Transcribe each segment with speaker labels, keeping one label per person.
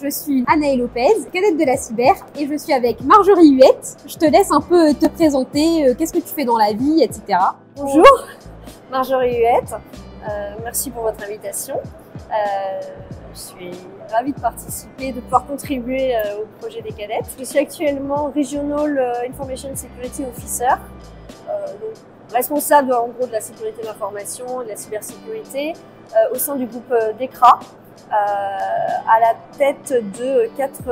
Speaker 1: je suis Anaëlle Lopez, cadette de la cyber, et je suis avec Marjorie Huette. Je te laisse un peu te présenter, qu'est-ce que tu fais dans la vie, etc.
Speaker 2: Bonjour, Marjorie Huette, merci pour votre invitation. Je suis ravie de participer, de pouvoir contribuer au projet des cadettes. Je suis actuellement Regional Information Security Officer, donc responsable en gros de la sécurité de l'information et de la cybersécurité au sein du groupe DECRA, à la tête de 4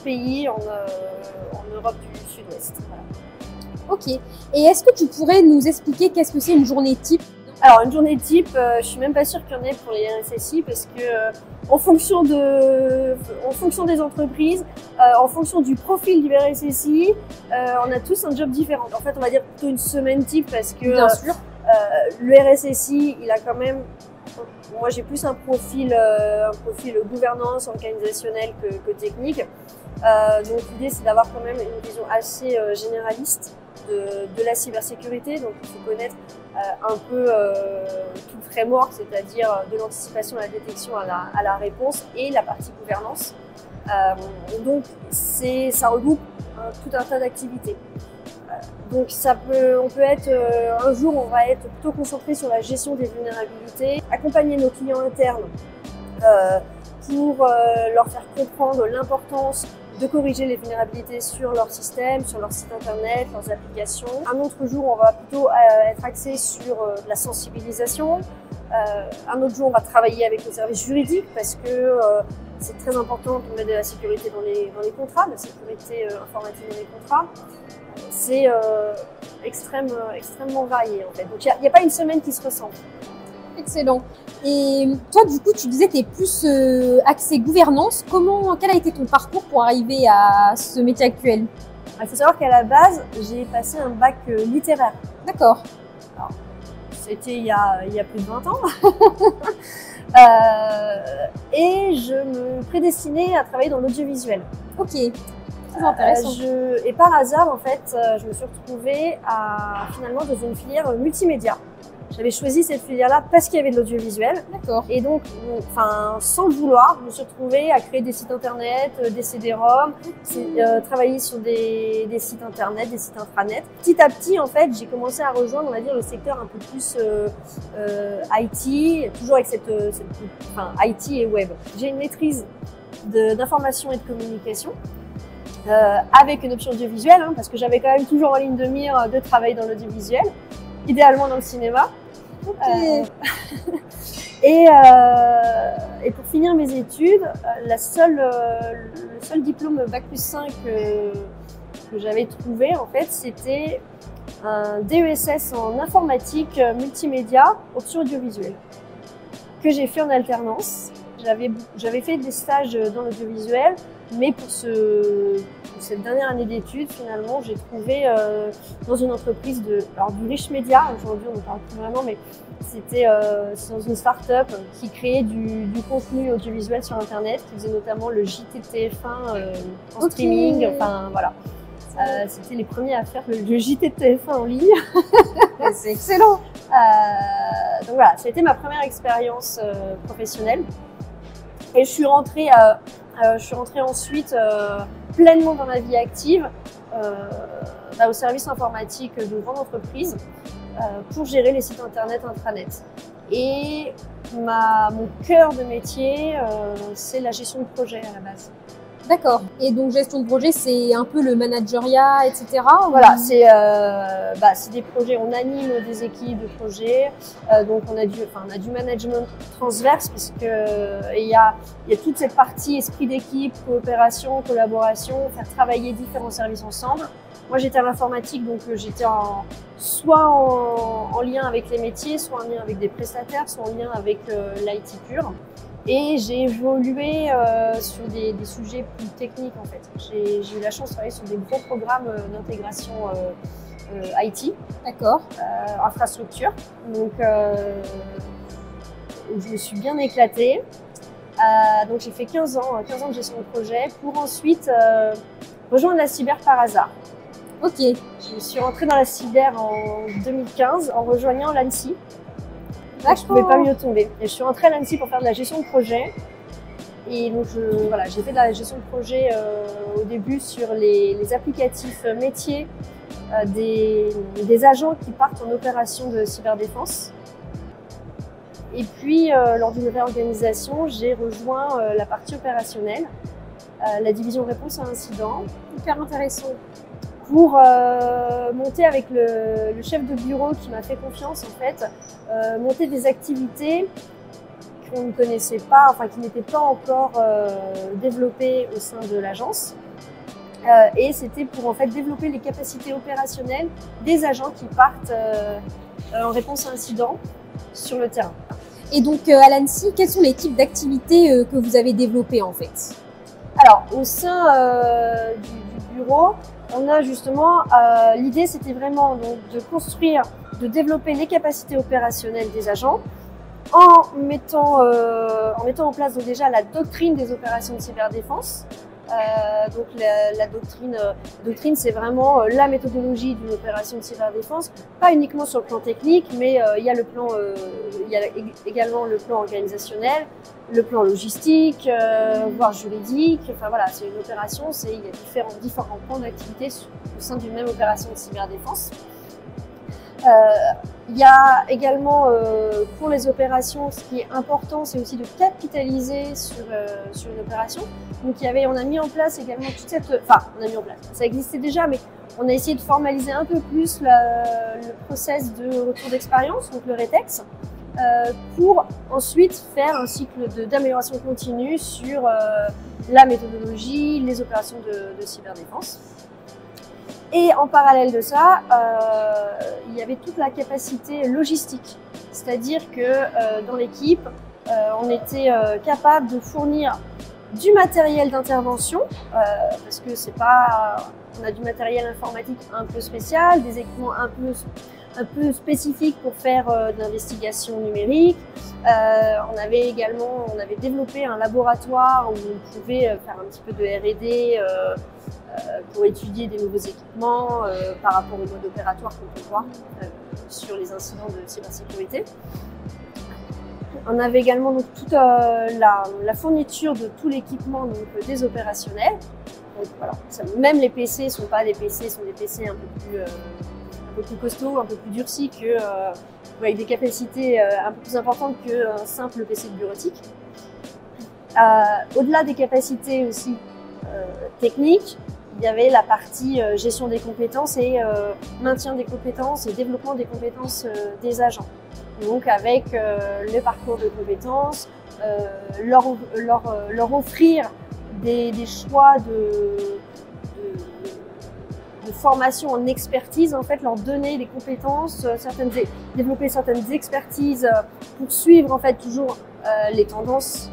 Speaker 2: pays en Europe du Sud-Ouest. Voilà.
Speaker 1: Ok. Et est-ce que tu pourrais nous expliquer qu'est-ce que c'est une journée type?
Speaker 2: Alors une journée type, je suis même pas sûre qu'il y en ait pour les RSSI parce que en fonction des entreprises, en fonction du profil du RSSI, on a tous un job différent. En fait, on va dire plutôt une semaine type parce que
Speaker 1: Bien sûr.
Speaker 2: le RSSI, il a quand même, moi j'ai plus un profil gouvernance organisationnelle que technique. Donc l'idée c'est d'avoir quand même une vision assez généraliste de la cybersécurité. Donc il faut connaître un peu tout le framework, c'est-à-dire de l'anticipation à la détection à la réponse et la partie gouvernance. Donc ça regroupe tout un tas d'activités. Donc on peut être, un jour on va être plutôt concentré sur la gestion des vulnérabilités, accompagner nos clients internes pour leur faire comprendre l'importance de corriger les vulnérabilités sur leur système, sur leur site internet, leurs applications. Un autre jour, on va plutôt être axé sur la sensibilisation. Un autre jour, on va travailler avec le service juridique parce que c'est très important de mettre de la sécurité dans les contrats, de la sécurité informatique dans les contrats. C'est extrêmement varié en fait. Donc il n'y a pas une semaine qui se ressemble.
Speaker 1: Excellent. Et toi, du coup, tu disais que tu es plus axé gouvernance. Quel a été ton parcours pour arriver à ce métier actuel?
Speaker 2: Il faut savoir qu'à la base, j'ai passé un bac littéraire.
Speaker 1: D'accord.
Speaker 2: C'était il y a plus de 20 ans. Et je me prédestinais à travailler dans l'audiovisuel.
Speaker 1: Ok. Très intéressant.
Speaker 2: Et par hasard, en fait, je me suis retrouvée finalement dans une filière multimédia. J'avais choisi cette filière-là parce qu'il y avait de l'audiovisuel.
Speaker 1: D'accord.
Speaker 2: Et donc, sans le vouloir, je me suis retrouvée à créer des sites internet, des CD-ROM, travailler sur des sites internet, des sites intranet. Petit à petit, en fait, j'ai commencé à rejoindre, on va dire, le secteur un peu plus IT, toujours avec IT et web. J'ai une maîtrise d'information et de communication. Avec une option audiovisuelle, parce que j'avais quand même toujours en ligne de mire de travailler dans l'audiovisuel, idéalement dans le cinéma.
Speaker 1: Okay.
Speaker 2: Et pour finir mes études, le seul diplôme Bac+5 que j'avais trouvé, en fait, c'était un DESS en informatique multimédia, option audiovisuelle, que j'ai fait en alternance. J'avais fait des stages dans l'audiovisuel, mais pour cette dernière année d'études, finalement, j'ai trouvé dans une entreprise du Rich Media, aujourd'hui on ne parle plus vraiment, mais c'est dans une start-up qui créait du contenu audiovisuel sur Internet, qui faisait notamment le JT-TF1 en streaming, enfin voilà. C'était les premiers à faire le JT-TF1 en ligne.
Speaker 1: C'est excellent.
Speaker 2: Donc voilà, ça a été ma première expérience professionnelle. Et je suis rentrée ensuite pleinement dans ma vie active au service informatique d'une grande entreprise pour gérer les sites internet intranet. Et mon cœur de métier, c'est la gestion de projet à la base.
Speaker 1: D'accord. Et donc gestion de projet, c'est un peu le manageriat, etc.
Speaker 2: Voilà, c'est des projets, on anime des équipes de projets, donc on a du management transverse puisque il y a toute cette partie esprit d'équipe, coopération, collaboration, faire travailler différents services ensemble. Moi j'étais à l'informatique, donc j'étais soit en lien avec les métiers, soit en lien avec des prestataires, soit en lien avec l'IT pur. Et j'ai évolué sur des sujets plus techniques en fait. J'ai eu la chance de travailler sur des gros programmes d'intégration IT,
Speaker 1: d'accord,
Speaker 2: infrastructure. Donc je me suis bien éclatée. Donc j'ai fait 15 ans de gestion de projet pour ensuite rejoindre la cyber par hasard.
Speaker 1: Ok.
Speaker 2: Je suis rentrée dans la cyber en 2015 en rejoignant l'ANSSI. Je ne pouvais pas mieux tomber. Et je suis rentrée à l'ANSSI pour faire de la gestion de projet. Et donc voilà, j'ai fait de la gestion de projet au début sur les applicatifs métiers des agents qui partent en opération de cyberdéfense. Et puis, lors d'une réorganisation, j'ai rejoint la partie opérationnelle, la division réponse à incident.
Speaker 1: Hyper intéressant.
Speaker 2: Pour monter avec le chef de bureau qui m'a fait confiance, en fait, monter des activités qu'on ne connaissait pas, enfin qui n'étaient pas encore développées au sein de l'agence. Et c'était pour en fait développer les capacités opérationnelles des agents qui partent en réponse à incident sur le terrain.
Speaker 1: Et donc à l'ANSSI, quels sont les types d'activités que vous avez développées en fait?
Speaker 2: Alors au sein du bureau, on a justement, l'idée c'était vraiment donc, de construire, de développer les capacités opérationnelles des agents en mettant en place donc, déjà la doctrine des opérations de cyberdéfense. Donc la doctrine c'est vraiment la méthodologie d'une opération de cyberdéfense, pas uniquement sur le plan technique, mais il y a également le plan organisationnel, le plan logistique, voire juridique. Enfin voilà, c'est une opération, il y a différents plans d'activité au sein d'une même opération de cyberdéfense. Il y a également pour les opérations, ce qui est important, c'est aussi de capitaliser sur une opération. Donc on a mis en place également toute cette, enfin on a mis en place, ça existait déjà, mais on a essayé de formaliser un peu plus le process de retour d'expérience, donc le RETEX, pour ensuite faire un cycle d'amélioration continue sur la méthodologie, les opérations de cyberdéfense. Et en parallèle de ça, il y avait toute la capacité logistique, c'est-à-dire que dans l'équipe, on était capable de fournir du matériel d'intervention, parce que on a du matériel informatique un peu spécial, des équipements un peu spécifiques pour faire de l'investigation numérique. On avait développé un laboratoire où on pouvait faire un petit peu de R&D pour étudier des nouveaux équipements par rapport au mode opératoire qu'on peut voir sur les incidents de cybersécurité. On avait également donc, toute la fourniture de tout l'équipement des opérationnels. Donc, voilà, même les PC ne sont pas des PC, sont des PC un peu plus costauds, un peu plus durcis, avec des capacités un peu plus importantes qu'un simple PC de bureautique. Au-delà des capacités aussi techniques, il y avait la partie gestion des compétences et maintien des compétences et développement des compétences des agents. Donc avec le parcours de compétences, leur offrir des choix de formation en expertise, en fait, leur donner des compétences, développer certaines expertises pour suivre en fait toujours les tendances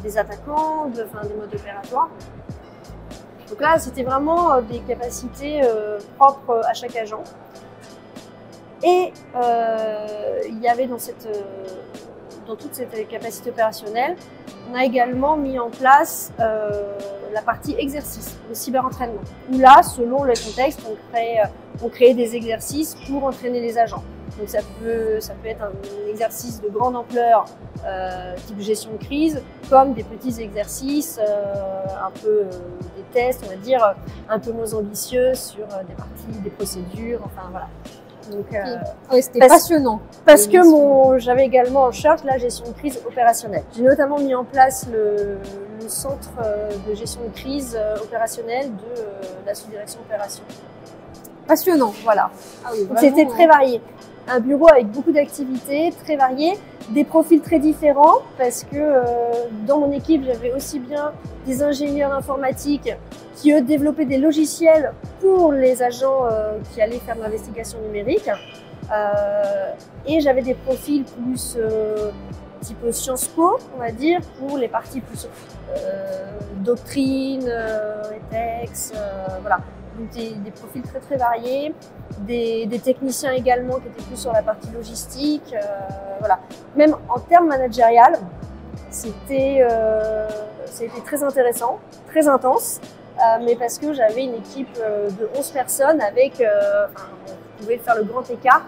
Speaker 2: des attaquants, des modes opératoires. Donc là, c'était vraiment des capacités propres à chaque agent. Et il y avait dans toute cette capacité opérationnelle, on a également mis en place la partie exercice, le cyberentraînement. Où là, selon le contexte, on créait des exercices pour entraîner les agents. Donc ça peut être un exercice de grande ampleur, type gestion de crise, comme des petits exercices, un peu des tests, on va dire, un peu moins ambitieux sur des parties, des procédures, enfin voilà. Donc,
Speaker 1: ouais, c'était passionnant.
Speaker 2: Parce que j'avais également en charge la gestion de crise opérationnelle. J'ai notamment mis en place le centre de gestion de crise opérationnelle de la sous-direction opération.
Speaker 1: Passionnant,
Speaker 2: voilà.
Speaker 1: Ah oui,
Speaker 2: c'était très varié. Un bureau avec beaucoup d'activités, très variées, des profils très différents, parce que dans mon équipe, j'avais aussi bien des ingénieurs informatiques qui, eux, développaient des logiciels pour les agents qui allaient faire de l'investigation numérique. Et j'avais des profils plus type Sciences Po, on va dire, pour les parties plus doctrine, RETEX, voilà. Donc des profils très très variés, des techniciens également qui étaient plus sur la partie logistique, voilà. Même en termes managériels, c'était très intéressant, très intense, mais parce que j'avais une équipe de 11 personnes avec, on pouvait faire le grand écart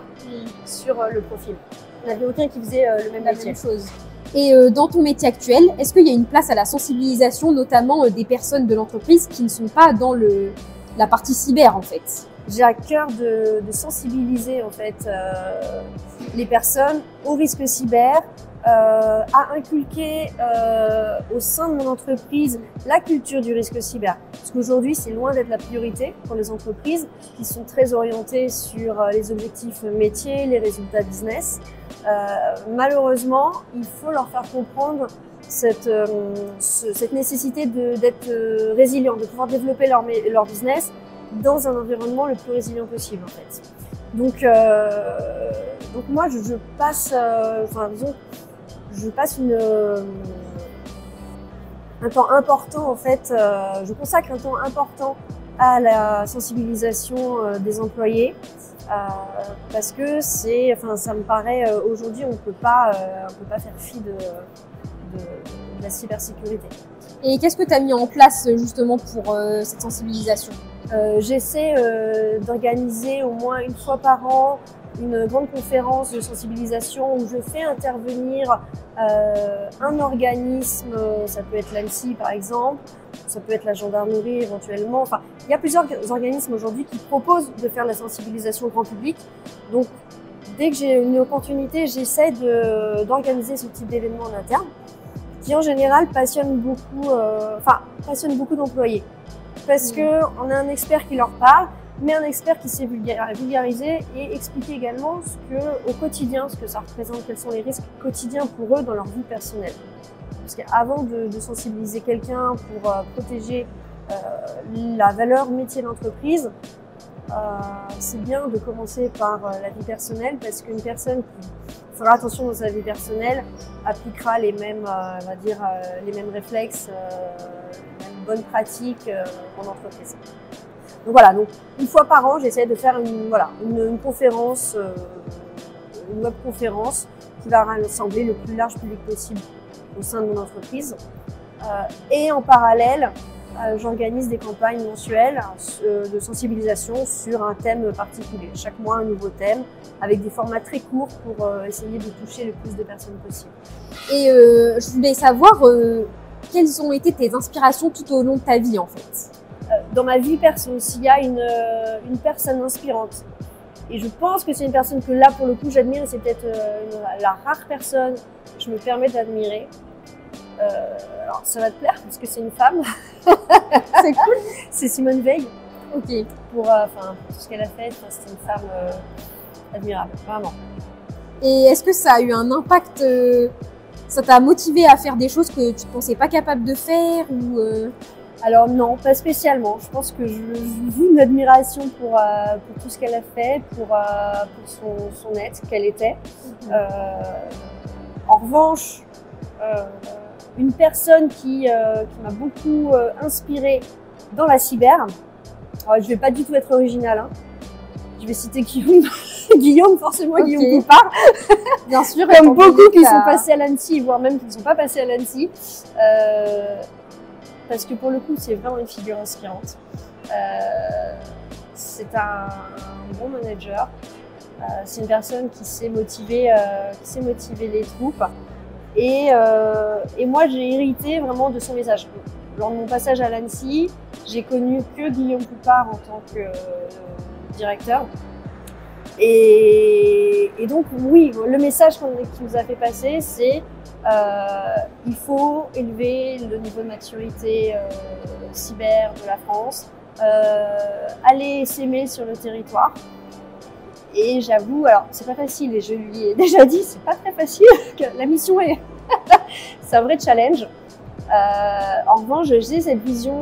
Speaker 2: sur le profil. Il n'y en avait aucun qui faisait le même métier.
Speaker 1: Même chose. Et dans ton métier actuel, est-ce qu'il y a une place à la sensibilisation, notamment des personnes de l'entreprise qui ne sont pas dans la partie cyber en fait?
Speaker 2: J'ai à cœur de sensibiliser en fait les personnes au risque cyber, à inculquer au sein de mon entreprise la culture du risque cyber. Parce qu'aujourd'hui, c'est loin d'être la priorité pour les entreprises qui sont très orientées sur les objectifs métiers, les résultats business. Malheureusement, il faut leur faire comprendre cette nécessité d'être résilient, de pouvoir développer leur business dans un environnement le plus résilient possible en fait. Donc moi je passe, disons, je passe un temps important en fait, je consacre un temps important à la sensibilisation des employés parce que ça me paraît aujourd'hui on peut pas faire fi de la cybersécurité.
Speaker 1: Et qu'est-ce que tu as mis en place justement pour cette sensibilisation?
Speaker 2: J'essaie d'organiser au moins une fois par an une grande conférence de sensibilisation où je fais intervenir un organisme, ça peut être l'ANSSI par exemple, ça peut être la gendarmerie éventuellement. Enfin, il y a plusieurs organismes aujourd'hui qui proposent de faire de la sensibilisation au grand public. Donc, dès que j'ai une opportunité, j'essaie d'organiser ce type d'événement en interne, qui en général passionne beaucoup d'employés. Parce que on a un expert qui leur parle, mais un expert qui sait vulgariser et expliquer également au quotidien, ce que ça représente, quels sont les risques quotidiens pour eux dans leur vie personnelle. Parce qu'avant de sensibiliser quelqu'un pour protéger la valeur métier d'entreprise, c'est bien de commencer par la vie personnelle, parce qu'une personne qui fera attention dans sa vie personnelle appliquera les mêmes, les mêmes réflexes, les mêmes bonnes pratiques en entreprise. Donc voilà, donc une fois par an, j'essaie de faire une conférence, une web conférence qui va rassembler le plus large public possible au sein de mon entreprise. Et en parallèle, j'organise des campagnes mensuelles de sensibilisation sur un thème particulier. Chaque mois, un nouveau thème, avec des formats très courts pour essayer de toucher le plus de personnes possible.
Speaker 1: Et je voulais savoir quelles ont été tes inspirations tout au long de ta vie en fait?
Speaker 2: Dans ma vie perso, s'il y a une personne inspirante, et je pense que c'est une personne que là, pour le coup, j'admire, et c'est peut-être la rare personne que je me permets d'admirer. Alors, ça va te plaire, parce que c'est une femme.
Speaker 1: C'est cool.
Speaker 2: C'est Simone Veil.
Speaker 1: Ok.
Speaker 2: Pour tout ce qu'elle a fait, c'est une femme admirable, vraiment.
Speaker 1: Et est-ce que ça a eu un impact, ça t'a motivé à faire des choses que tu ne pensais pas capable de faire ou
Speaker 2: Alors non, pas spécialement. Je pense que je vis une admiration pour tout ce qu'elle a fait, pour son être, qu'elle était. En revanche, une personne qui m'a beaucoup inspirée dans la cyber, alors, je vais pas du tout être originale, hein. Je vais citer Guillaume, forcément, okay. Guillaume Poupard.
Speaker 1: Bien sûr.
Speaker 2: Comme beaucoup qui sont passés à l'ANSSI, voire même qui ne sont pas passés à l'ANSSI. Parce que pour le coup, c'est vraiment une figure inspirante. C'est un bon manager. C'est une personne qui sait motiver les troupes. Et moi, j'ai hérité vraiment de son message. Lors de mon passage à l'ANSSI, j'ai connu que Guillaume Poupard en tant que directeur. Et donc, oui, le message qu'il nous a fait passer, c'est il faut élever le niveau de maturité cyber de la France, aller s'aimer sur le territoire. Et j'avoue, alors c'est pas facile, et je lui ai déjà dit, c'est pas très facile, que la mission est c'est un vrai challenge. En revanche, j'ai cette vision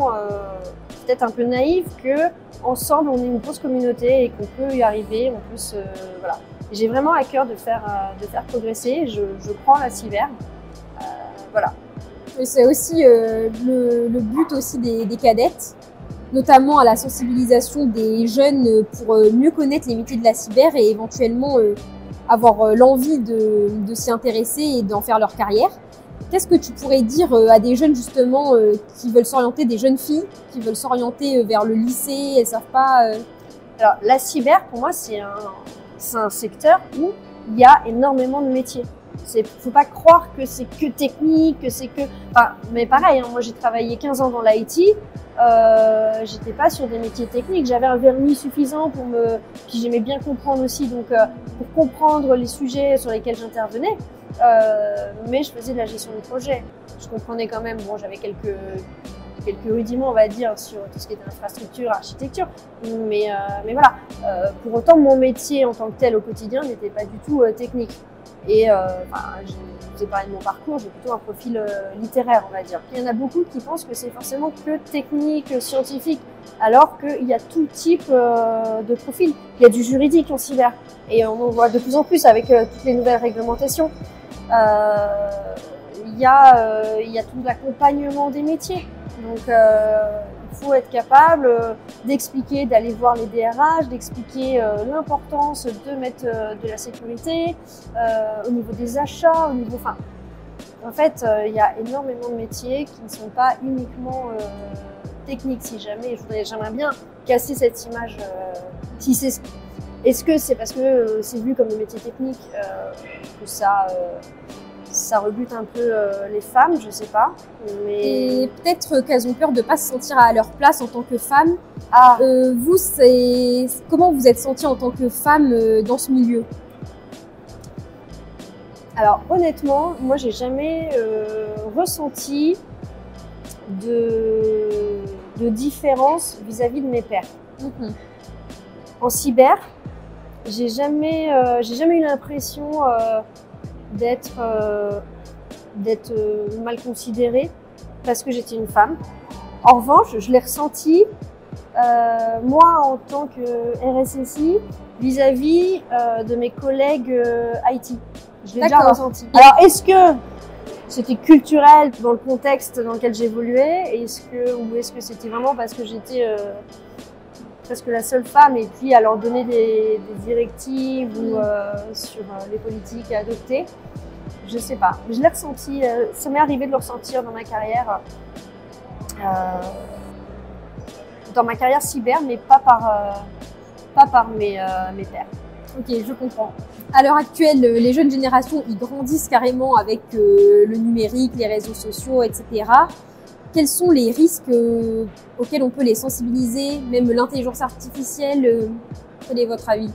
Speaker 2: peut-être un peu naïve que ensemble on est une grosse communauté et qu'on peut y arriver, on peut voilà. J'ai vraiment à cœur de faire progresser, je crois en la cyber. Voilà.
Speaker 1: C'est aussi le but aussi des cadettes, notamment à la sensibilisation des jeunes pour mieux connaître les métiers de la cyber et éventuellement avoir l'envie de s'y intéresser et d'en faire leur carrière. Qu'est-ce que tu pourrais dire à des jeunes justement qui veulent s'orienter, des jeunes filles qui veulent s'orienter vers le lycée, elles savent pas
Speaker 2: Alors la cyber, pour moi, c'est un secteur où il y a énormément de métiers. Faut pas croire que c'est que technique, que c'est que... Enfin, mais pareil, hein, moi j'ai travaillé 15 ans dans l'IT, j'étais pas sur des métiers techniques, j'avais un vernis suffisant puis j'aimais bien comprendre aussi, donc pour comprendre les sujets sur lesquels j'intervenais, mais je faisais de la gestion de projet. Je comprenais quand même, bon, j'avais quelques rudiments, on va dire, sur tout ce qui était infrastructure, architecture, mais voilà. Pour autant, mon métier en tant que tel au quotidien n'était pas du tout technique. Et je vous ai parlé de mon parcours, j'ai plutôt un profil littéraire, on va dire. Il y en a beaucoup qui pensent que c'est forcément que technique, scientifique, alors qu'il y a tout type de profil. Il y a du juridique en cyber, et on en voit de plus en plus avec toutes les nouvelles réglementations. Il y a tout l'accompagnement des métiers. Donc, il faut être capable d'expliquer, d'aller voir les DRH, d'expliquer l'importance de mettre de la sécurité au niveau des achats, au niveau... Enfin, en fait, il y a énormément de métiers qui ne sont pas uniquement techniques. Si jamais, j'aimerais bien casser cette image. Est-ce que c'est parce que c'est vu comme des métiers techniques que ça rebute un peu les femmes, je sais pas. Mais...
Speaker 1: Et peut-être qu'elles ont peur de pas se sentir à leur place en tant que femme. Vous, comment vous êtes sentie en tant que femme dans ce milieu?
Speaker 2: Alors honnêtement, moi j'ai jamais ressenti de différence vis-à-vis de mes pairs. En cyber, j'ai jamais eu l'impression d'être mal considérée parce que j'étais une femme. En revanche, je l'ai ressenti moi en tant que RSSI vis-à-vis de mes collègues IT. Je l'ai déjà ressenti. Alors est-ce que c'était culturel dans le contexte dans lequel j'évoluais, ou est-ce que c'était vraiment parce que j'étais presque la seule femme et puis à leur donner des directives ou sur les politiques à adopter? Je sais pas. Je l'ai ressenti, ça m'est arrivé de le ressentir dans ma carrière cyber, mais pas par mes pairs.
Speaker 1: Ok, je comprends. À l'heure actuelle, les jeunes générations, ils grandissent carrément avec le numérique, les réseaux sociaux, etc. Quels sont les risques auxquels on peut les sensibiliser, même l'intelligence artificielle? Quel est votre avis?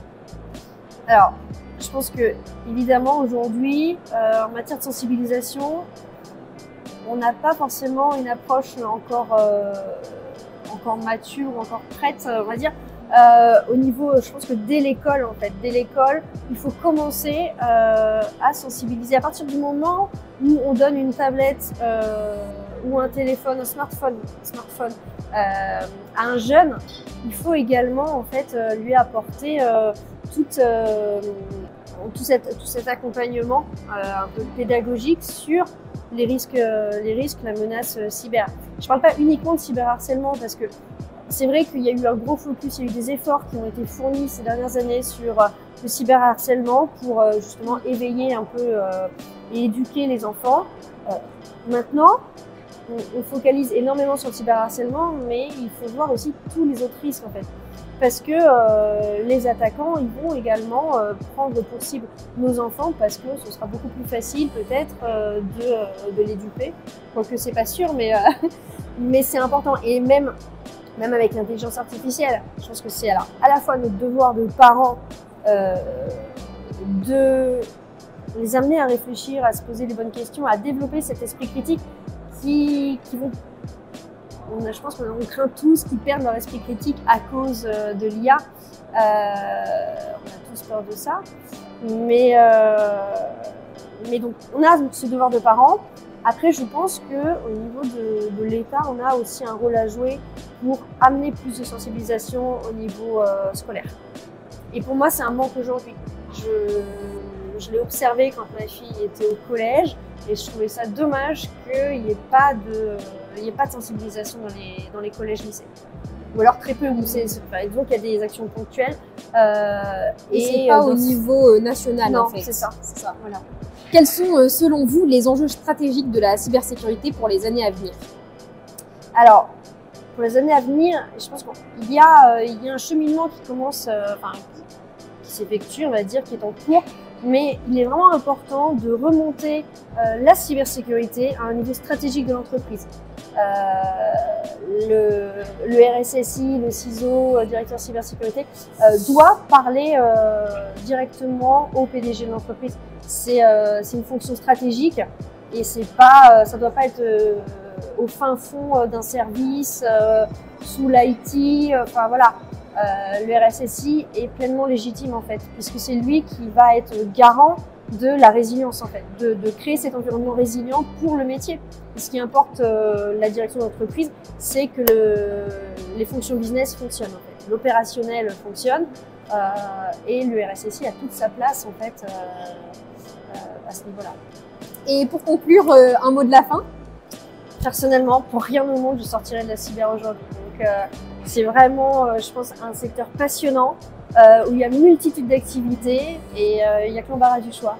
Speaker 2: Alors, je pense que évidemment aujourd'hui, en matière de sensibilisation, on n'a pas forcément une approche encore mature, encore prête, on va dire. Au niveau, je pense que dès l'école, il faut commencer à sensibiliser. À partir du moment où on donne une tablette ou un téléphone, un smartphone à un jeune, il faut également en fait lui apporter tout cet accompagnement un peu pédagogique sur les risques, la menace cyber. Je ne parle pas uniquement de cyberharcèlement parce que c'est vrai qu'il y a eu un gros focus, il y a eu des efforts qui ont été fournis ces dernières années sur le cyberharcèlement pour justement éveiller un peu et éduquer les enfants. Maintenant, on focalise énormément sur le cyberharcèlement, mais il faut voir aussi tous les autres risques en fait. Parce que les attaquants, ils vont également prendre pour cible nos enfants parce que ce sera beaucoup plus facile peut-être de les duper. Quoique c'est pas sûr, mais c'est important. Et même avec l'intelligence artificielle, je pense que c'est à la fois notre devoir de parents de les amener à réfléchir, à se poser les bonnes questions, à développer cet esprit critique qui vont... Je pense qu'on craint tous qu'ils perdent leur esprit critique à cause de l'IA. On a tous peur de ça. Mais donc, on a ce devoir de parents. Après, je pense qu'au niveau de l'État, on a aussi un rôle à jouer pour amener plus de sensibilisation au niveau scolaire. Et pour moi, c'est un manque aujourd'hui. Je l'ai observé quand ma fille était au collège et je trouvais ça dommage qu'il n'y ait pas de sensibilisation dans les collèges-lycées. Ou alors très peu, disons qu'il y a des actions ponctuelles.
Speaker 1: Et c'est pas au niveau national
Speaker 2: non,
Speaker 1: en fait.
Speaker 2: C'est ça, voilà.
Speaker 1: Quels sont, selon vous, les enjeux stratégiques de la cybersécurité pour les années à venir?
Speaker 2: Alors, pour les années à venir, je pense qu'il y a un cheminement qui commence, qui s'effectue, on va dire, qui est en cours. mais il est vraiment important de remonter la cybersécurité à un niveau stratégique de l'entreprise. Le RSSI, le CISO, directeur cybersécurité, doit parler directement au PDG de l'entreprise. C'est une fonction stratégique et ça doit pas être au fin fond d'un service, sous l'IT, enfin voilà. Le RSSI est pleinement légitime en fait, puisque c'est lui qui va être garant de la résilience en fait, de créer cet environnement résilient pour le métier. Et ce qui importe la direction d'entreprise, c'est que les fonctions business fonctionnent en fait, l'opérationnel fonctionne et le RSSI a toute sa place en fait à ce niveau-là.
Speaker 1: Et pour conclure, un mot de la fin?
Speaker 2: Personnellement, pour rien au monde, je sortirais de la cyber aujourd'hui. Donc, c'est vraiment, je pense, un secteur passionnant où il y a une multitude d'activités et il n'y a que l'embarras du choix.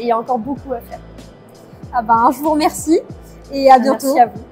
Speaker 2: Et il y a encore beaucoup à faire.
Speaker 1: Ah ben, je vous remercie et à bientôt.
Speaker 2: Merci à vous.